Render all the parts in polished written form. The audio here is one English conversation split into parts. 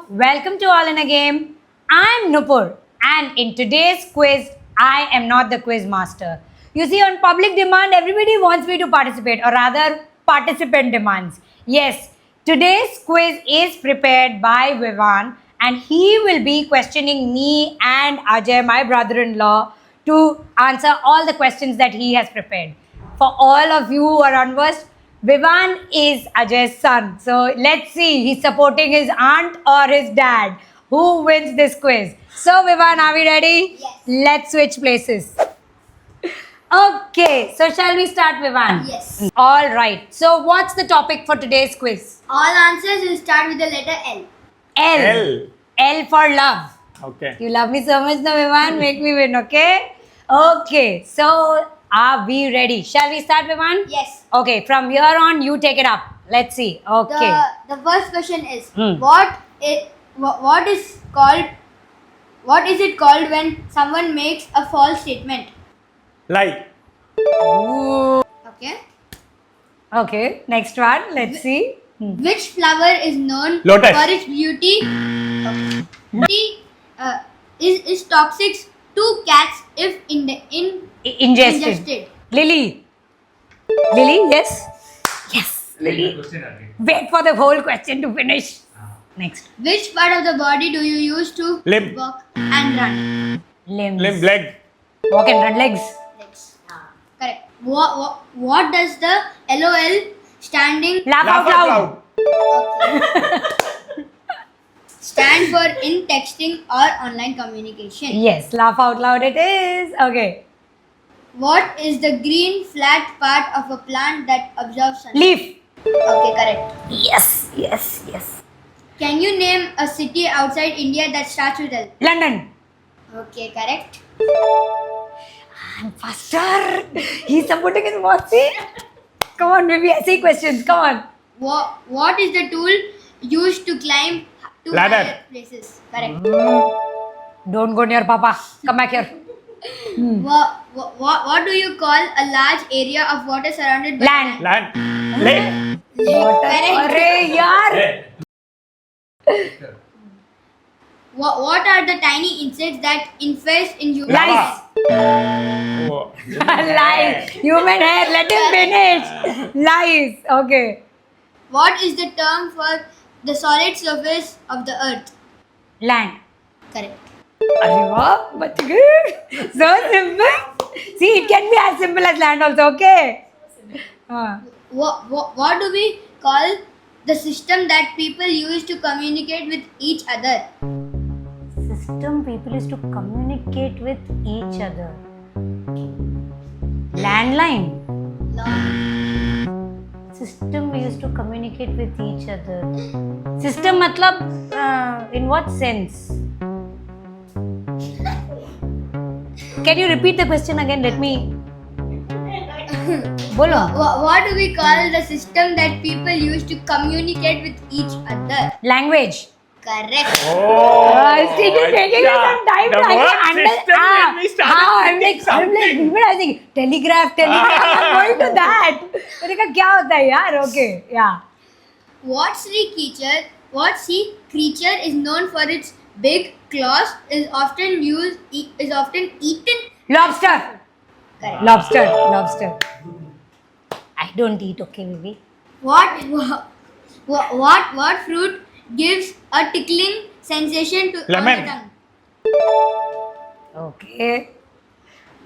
welcome to All in a Game. I'm Nupur, and in today's quiz, I am not the quiz master. You see, on public demand, everybody wants me to participate, or rather, participant demands. Yes, today's quiz is prepared by Vivan, and he will be questioning me and Ajay, my brother in law, to answer all the questions that he has prepared. For all of you who are unversed, Vivan is Ajay's son. So let's see, he's supporting his aunt or his dad. Who wins this quiz? So, Vivan, are we ready? Yes. Let's switch places. Okay, so shall we start, Vivan? Yes. All right. So, what's the topic for today's quiz? All answers will start with the letter L. L. L. L for love. Okay. You love me so much now, Vivan. Make me win, okay? Okay, so are we ready? Shall we start, Vivan? Yes. Okay, from here on, you take it up. Let's see. Okay. The first question is Hmm. what is it called when someone makes a false statement? Like. Okay. Okay, next one. Let's see. Which flower is known Lotus. for its beauty? Is toxic to cats if Ingested. ingested? Lily. Lily, yes? Yes, Lily. Wait for the whole question to finish. Next. Which part of the body do you use to Limb. walk and run? Limbs. Limb. Leg. Walk and run legs. Legs. Correct. What does the LOL standing Laugh Laugh out loud. stand for in texting or online communication? Yes, laugh out loud it is. Okay. What is the green flat part of a plant that absorbs sunlight? Leaf. Okay, correct. Yes, yes, yes. Can you name a city outside India that starts with L? London. Okay, correct. I'm faster. He's supporting his bossy. Come on, baby. Essay questions. Come on. What is the tool used to climb to Ladder. higher places? Correct. Don't go near Papa. Come back here. What do you call a large area of water surrounded by Land. Land. Lake. Water. Arey, yaar. What are the tiny insects that infest in human Lice. Oh. Lies. Human hair. Let him finish. Lies. Okay. What is the term for the solid surface of the earth? Land. Correct. Arey wow. But good. So simple. See, it can be as simple as land also. Okay. What do we call the system that people use to communicate with each other? System people used to communicate with each other. Landline. No. System we used to communicate with each other. System matlab in what sense? Can you repeat the question again? Let me. Bolo. What do we call the system that people use to communicate with each other? Language. Correct. Oh. Still taking us some time The to word actually system when we started I'm thinking like, something. even I was thinking, telegraph. I'm going to that. मैंने कहा क्या होता है यार? Okay, yeah. What sea creature is known for its big claws is often eaten? Lobster. Correct. Lobster. I don't eat, okay, baby. What fruit gives a tickling sensation to Lemon. on the tongue? Okay.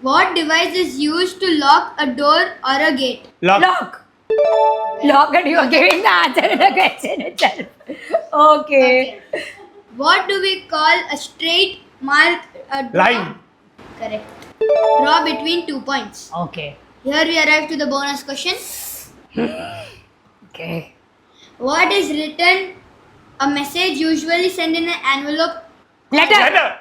What device is used to lock a door or a gate? Lock. And you are giving the answer in the question itself. Okay. What do we call a straight mark? Line. Correct. Draw between 2 points. Okay. Here we arrive to the bonus question. Okay. What is written? A message usually sent in an envelope. Letter. Letter.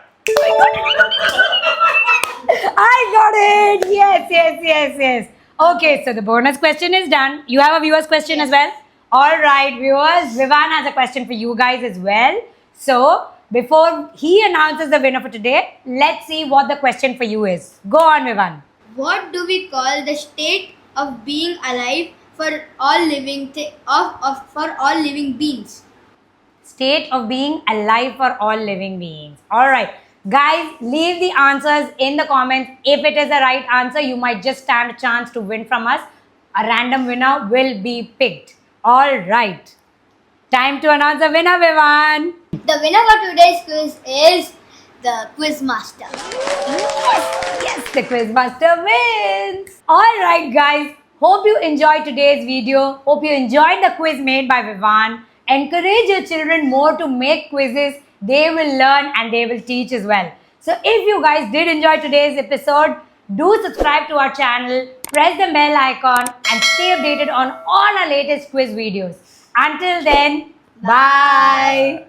I got it. Yes. Okay, so the bonus question is done. You have a viewer's question as well? All right, viewers. Vivan has a question for you guys as well. So, before he announces the winner for today, let's see what the question for you is. Go on, Vivan. What do we call the state of being alive for all living beings? state of being alive for all living beings. All right. Guys, leave the answers in the comments. If it is the right answer, you might just stand a chance to win from us. A random winner will be picked. All right. Time to announce the winner, Vivan. The winner for today's quiz is the quiz master. Yes, the Quizmaster wins. All right, guys. Hope you enjoyed today's video. Hope you enjoyed the quiz made by Vivan. Encourage your children more to make quizzes. They will learn and they will teach as well. So if you guys did enjoy today's episode, do subscribe to our channel, press the bell icon and stay updated on all our latest quiz videos. Until then, bye.